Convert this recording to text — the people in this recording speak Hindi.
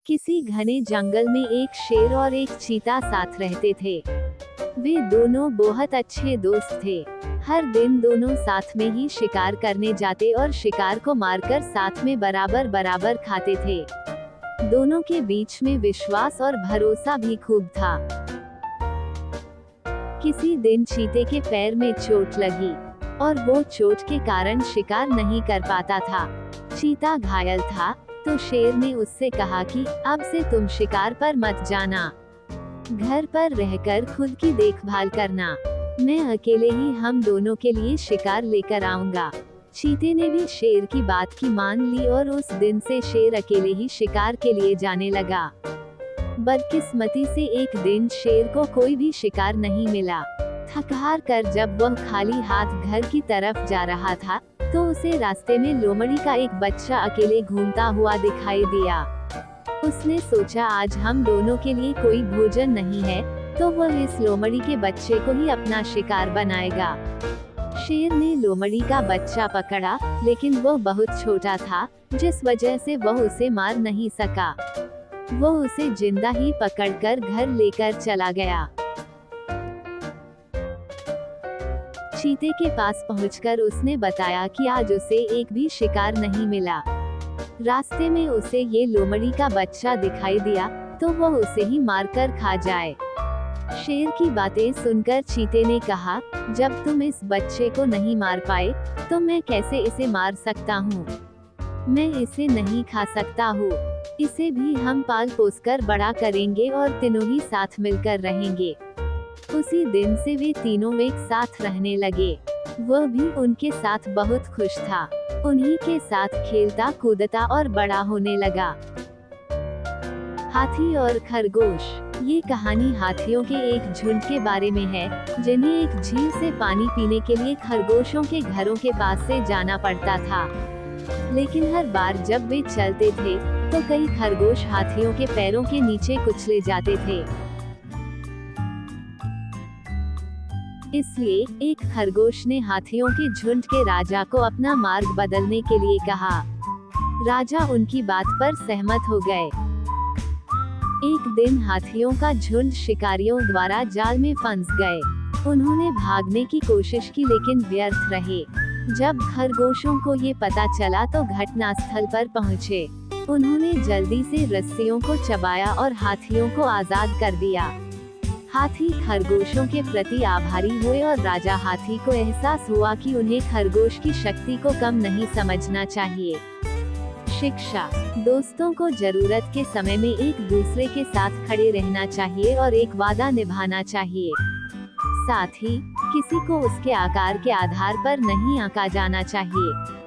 किसी घने जंगल में एक शेर और एक चीता साथ रहते थे। वे दोनों बहुत अच्छे दोस्त थे। हर दिन दोनों साथ में ही शिकार करने जाते और शिकार को मारकर साथ में बराबर बराबर खाते थे। दोनों के बीच में विश्वास और भरोसा भी खूब था। किसी दिन चीते के पैर में चोट लगी और वो चोट के कारण शिकार नहीं कर पाता था। चीता घायल था तो शेर ने उससे कहा कि अब से तुम शिकार पर मत जाना, घर पर रहकर खुद की देखभाल करना, मैं अकेले ही हम दोनों के लिए शिकार लेकर आऊंगा। चीते ने भी शेर की बात की मान ली और उस दिन से शेर अकेले ही शिकार के लिए जाने लगा। बदकिस्मती से एक दिन शेर को कोई भी शिकार नहीं मिला। थक हार कर जब वह खाली हाथ घर की तरफ जा रहा था तो उसे रास्ते में लोमड़ी का एक बच्चा अकेले घूमता हुआ दिखाई दिया। उसने सोचा आज हम दोनों के लिए कोई भोजन नहीं है तो वह इस लोमड़ी के बच्चे को ही अपना शिकार बनाएगा। शेर ने लोमड़ी का बच्चा पकड़ा, लेकिन वह बहुत छोटा था जिस वजह से वह उसे मार नहीं सका। वो उसे जिंदा ही पकड़कर घर लेकर चला गया। चीते के पास पहुंचकर उसने बताया कि आज उसे एक भी शिकार नहीं मिला। रास्ते में उसे ये लोमड़ी का बच्चा दिखाई दिया तो वह उसे ही मारकर खा जाए। शेर की बातें सुनकर चीते ने कहा, जब तुम इस बच्चे को नहीं मार पाए तो मैं कैसे इसे मार सकता हूँ। मैं इसे नहीं खा सकता हूँ। इसे भी हम पाल पोस कर बड़ा करेंगे और तीनों ही साथ मिलकर रहेंगे। उसी दिन से वे तीनों एक साथ रहने लगे। वह भी उनके साथ बहुत खुश था। उन्हीं के साथ खेलता कूदता और बड़ा होने लगा। हाथी और खरगोश। ये कहानी हाथियों के एक झुंड के बारे में है जिन्हें एक झील से पानी पीने के लिए खरगोशों के घरों के पास से जाना पड़ता था। लेकिन हर बार जब वे चलते थे तो कई खरगोश हाथियों के पैरों के नीचे कुचले जाते थे। इसलिए एक खरगोश ने हाथियों के झुंड के राजा को अपना मार्ग बदलने के लिए कहा। राजा उनकी बात पर सहमत हो गए। एक दिन हाथियों का झुंड शिकारियों द्वारा जाल में फंस गए। उन्होंने भागने की कोशिश की लेकिन व्यर्थ रहे। जब खरगोशों को ये पता चला तो घटनास्थल पर पहुँचे। उन्होंने जल्दी से रस्सियों को चबाया और हाथियों को आजाद कर दिया। हाथी खरगोशों के प्रति आभारी हुए और राजा हाथी को एहसास हुआ कि उन्हें खरगोश की शक्ति को कम नहीं समझना चाहिए। शिक्षा। दोस्तों को जरूरत के समय में एक दूसरे के साथ खड़े रहना चाहिए और एक वादा निभाना चाहिए। साथ ही किसी को उसके आकार के आधार पर नहीं आंका जाना चाहिए।